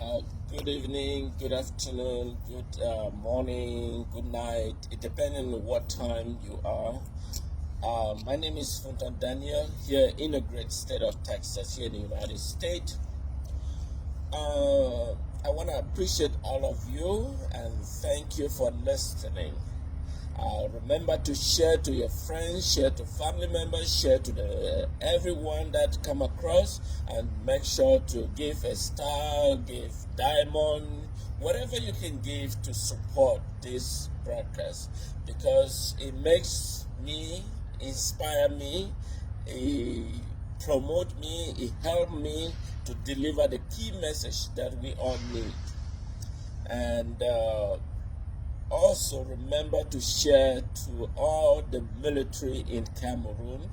Uh, Good evening, good afternoon, good morning, good night, depending on what time you are. My name is Funtan Daniel, here in the great state of Texas, here in the United States. I want to appreciate all of you and thank you for listening. Remember to share to your friends, share to family members, share to everyone that come across, and make sure to give a star, give diamond, whatever you can give to support this broadcast, because it makes me, inspire me, it promote me, it help me to deliver the key message that we all need. And also remember to share to all the military in Cameroon,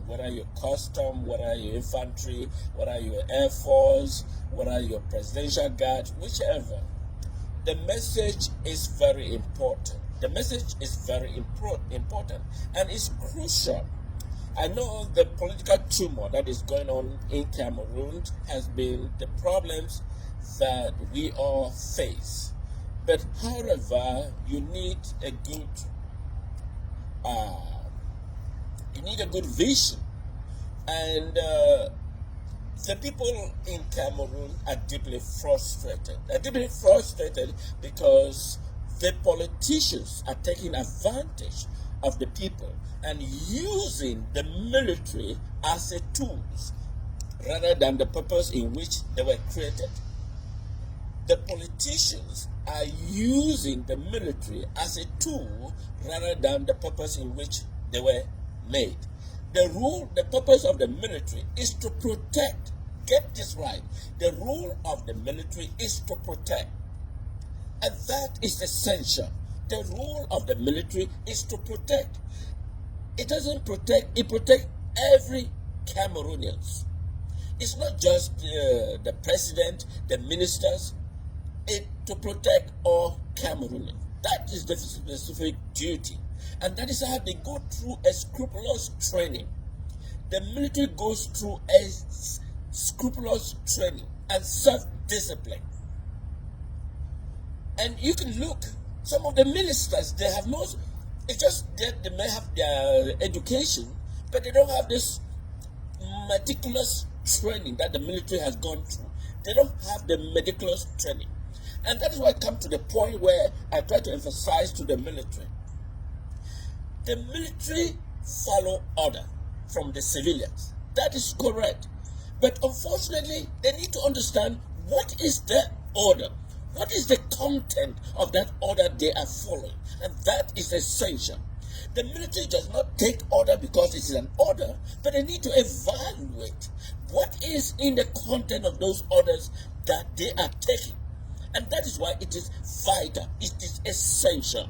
whether you're custom, whether you're infantry, whether you're Air Force, whether you're Presidential Guard, whichever. The message is very important. The message is very important and it's crucial. I know the political tumor that is going on in Cameroon has been the problems that we all face. But however, you need a good vision, and the people in Cameroon are deeply frustrated. They're deeply frustrated because the politicians are taking advantage of the people and using the military as a tool rather than the purpose in which they were created. The politicians are using the military as a tool rather than the purpose in which they were made. The purpose of the military is to protect. Get this right. The role of the military is to protect. And that is essential. The role of the military is to protect. It doesn't protect, it protects every Cameroonian. It's not just the president, the ministers, to protect all Cameroonians. That is the specific duty. And that is how they go through a scrupulous training. The military goes through a scrupulous training and self-discipline. And you can look, some of the ministers, they have most, it's just that they may have their education, but they don't have this meticulous training that the military has gone through. They don't have the meticulous training. And that is why I come to the point where I try to emphasize to the military. The military follow order from the civilians. That is correct. But unfortunately, they need to understand what is the order. What is the content of that order they are following? And that is essential. The military does not take order because it is an order, but they need to evaluate what is in the content of those orders that they are taking. And that is why it is vital, it is essential.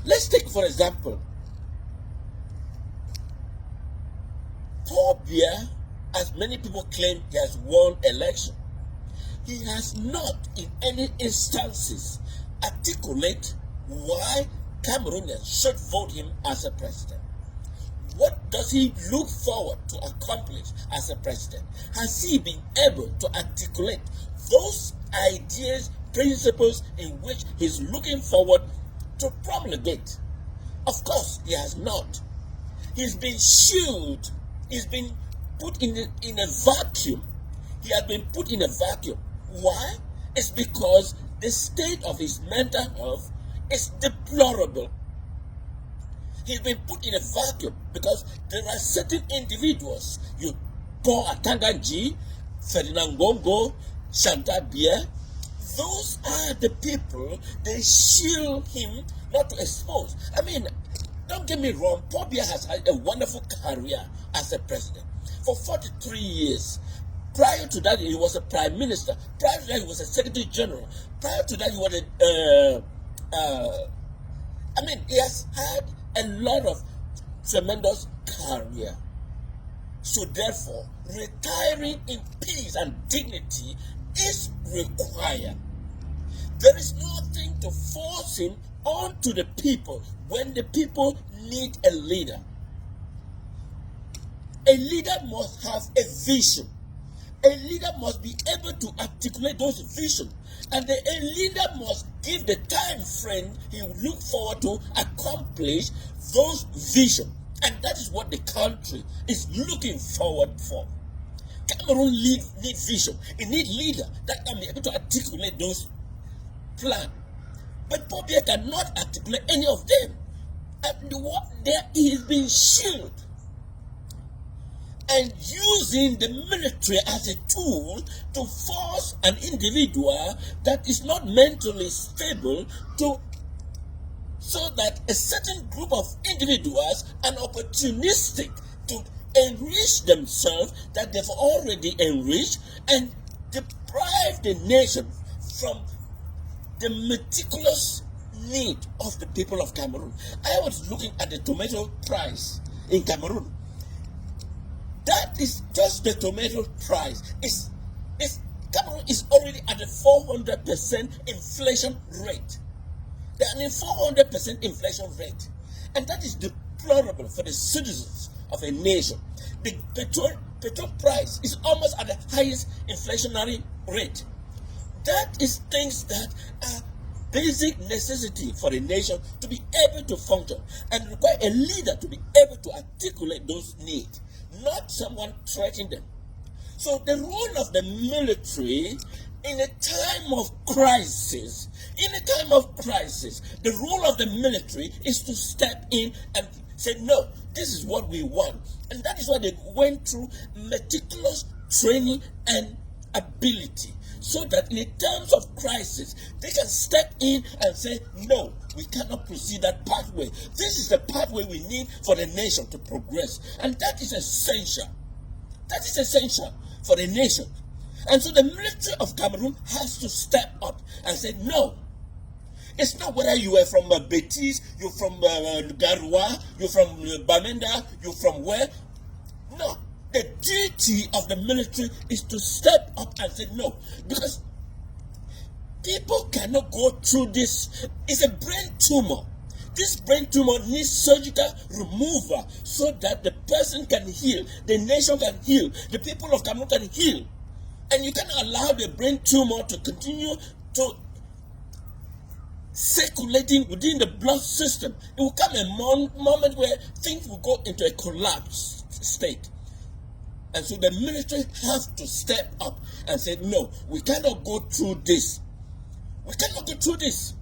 Let's take, for example, Paul Biya, as many people claim he has won election. He has not, in any instances, articulate why Cameroonians should vote him as a president. What does he look forward to accomplish as a president? Has he been able to articulate those ideas, principles in which he's looking forward to promulgate? Of course, he has not. He's been shielded. He's been put in a vacuum. He has been put in a vacuum. Why? It's because the state of his mental health is deplorable. He's been put in a vacuum because there are certain individuals, you Paul Atangaji, Ferdinand Gongo, Chantal Biya, those are the people they shield him not to expose. I mean, don't get me wrong, Paul Biya has had a wonderful career as a president for 43 years. Prior to that, he was a prime minister. Prior to that, he was a secretary general. Prior to that, he was he has had a lot of tremendous career. So therefore, retiring in peace and dignity is required. There is nothing to force him onto the people when the people need a leader. A leader must have a vision. A leader must be able to articulate those visions. And a leader must give the time frame he will look forward to accomplish those visions. And that is what the country is looking forward for. Cameroon need vision. It needs leader that can be able to articulate those plans. But Paul Biya cannot articulate any of them. And there is being shielded and using the military as a tool to force an individual that is not mentally stable so that a certain group of individuals are opportunistic to enrich themselves that they've already enriched and deprive the nation from the meticulous need of the people of Cameroon. I was looking at the tomato price in Cameroon. That is just the tomato price. Cameroon is already at a 400% inflation rate. They are in 400% inflation rate. And that is deplorable for the citizens of a nation. The petrol price is almost at the highest inflationary rate. That is things that are basic necessity for a nation to be able to function and require a leader to be able to articulate those needs, not someone threatening them. So the role of the military in a time of crisis, the role of the military is to step in and say, no, this is what we want. And that is why they went through meticulous training and ability, so that in terms of crisis, they can step in and say, no, we cannot proceed that pathway. This is the pathway we need for the nation to progress. And that is essential. That is essential for the nation. And so the military of Cameroon has to step up and say, no, it's not whether you are from Betis, you're from Garoua, you're from Bamenda, you're from where. No. The duty of the military is to step up and say no. Because people cannot go through this. It's a brain tumor. This brain tumor needs surgical removal so that the person can heal, the nation can heal, the people of Cameroon can heal. And you cannot allow the brain tumor to continue to circulating within the blood system. It will come a moment where things will go into a collapse state. And so the military has to step up and say, no, we cannot go through this. We cannot go through this.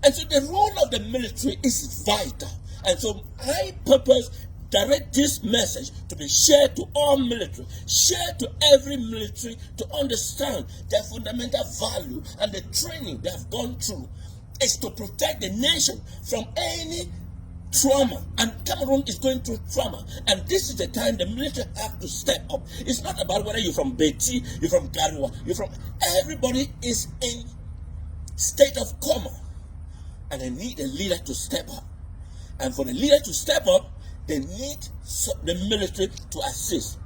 And so the role of the military is vital. And so I purpose direct this message to be shared to all military, shared to every military to understand their fundamental value and the training they have gone through is to protect the nation from any trauma. And Cameroon is going through trauma, and this is the time the military have to step up. It's not about whether you're from Betis, you're from Garoua, everybody is in state of coma, and they need a leader to step up. And for the leader to step up, they need the military to assist.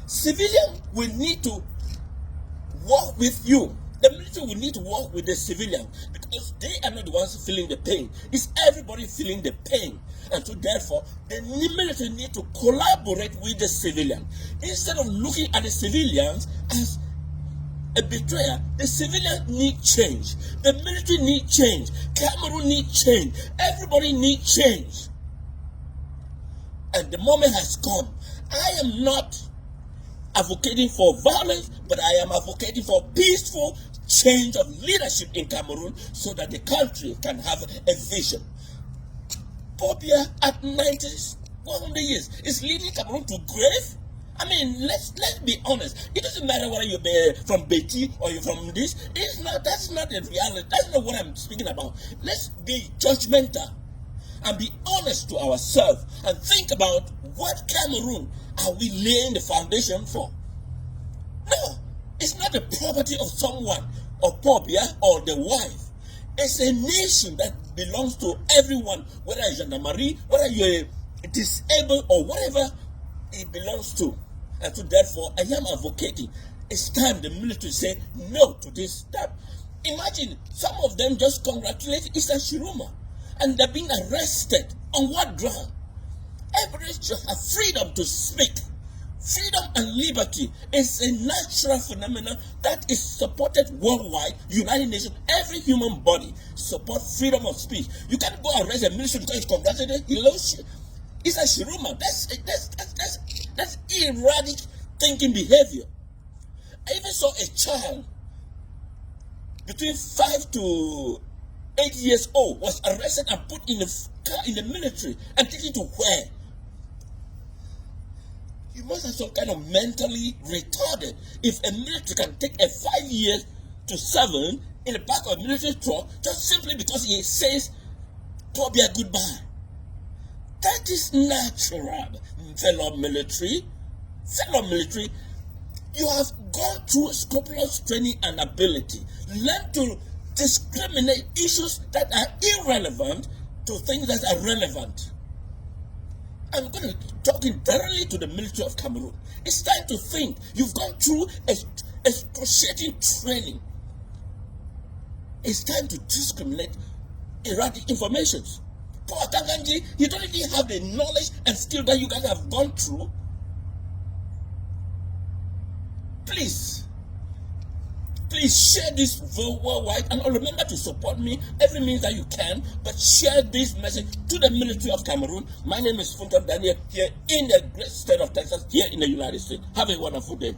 Civilians will need to work with you. The military will need to work with the civilians because they are not the ones feeling the pain. It's everybody feeling the pain. And so therefore, the military need to collaborate with the civilian. Instead of looking at the civilians as a betrayer, the civilians need change. The military need change. Cameroon need change. Everybody need change. And the moment has come. I am not advocating for violence, but I am advocating for peaceful change of leadership in Cameroon so that the country can have a vision. Paul Biya at 100 years is leading Cameroon to grave. I mean, let's be honest. It doesn't matter whether you're from Betis or you're from this. That's not the reality. That's not what I'm speaking about. Let's be judgmental and be honest to ourselves and think about what Cameroon are we laying the foundation for. No, it's not the property of someone, or Paul Biya, or the wife. It's a nation that belongs to everyone, whether it's Jean-Marie, whether you're disabled or whatever it belongs to. And so therefore, I am advocating. It's time the military say no to this. Imagine some of them just congratulate Eastern Shiruma, and they're being arrested. On what ground? Everybody should have freedom to speak. Freedom and liberty is a natural phenomenon that is supported worldwide. United Nations, every human body supports freedom of speech. You can't go arrest a minister because he's congratulated. He loves you. It's a shiruma. That's erratic thinking behavior. I even saw a child between 5 to 8 years old was arrested and put in the car in the military and taken to where? You must have some kind of mentally retarded. If a military can take a 5 years to 7 in the back of a military truck just simply because he says Tobia goodbye. That is natural, fellow military. Fellow military, you have gone through scrupulous training and ability. Learn to discriminate issues that are irrelevant to things that are relevant. I'm going to be talking directly to the military of Cameroon. It's time to think. You've gone through excruciating training. It's time to discriminate erratic informations. Paul Kanganji, you don't even have the knowledge and skill that you guys have gone through. Please share this worldwide, and remember to support me every means that you can, but share this message to the military of Cameroon. My name is Funton Daniel, here in the great state of Texas, here in the United States. Have a wonderful day.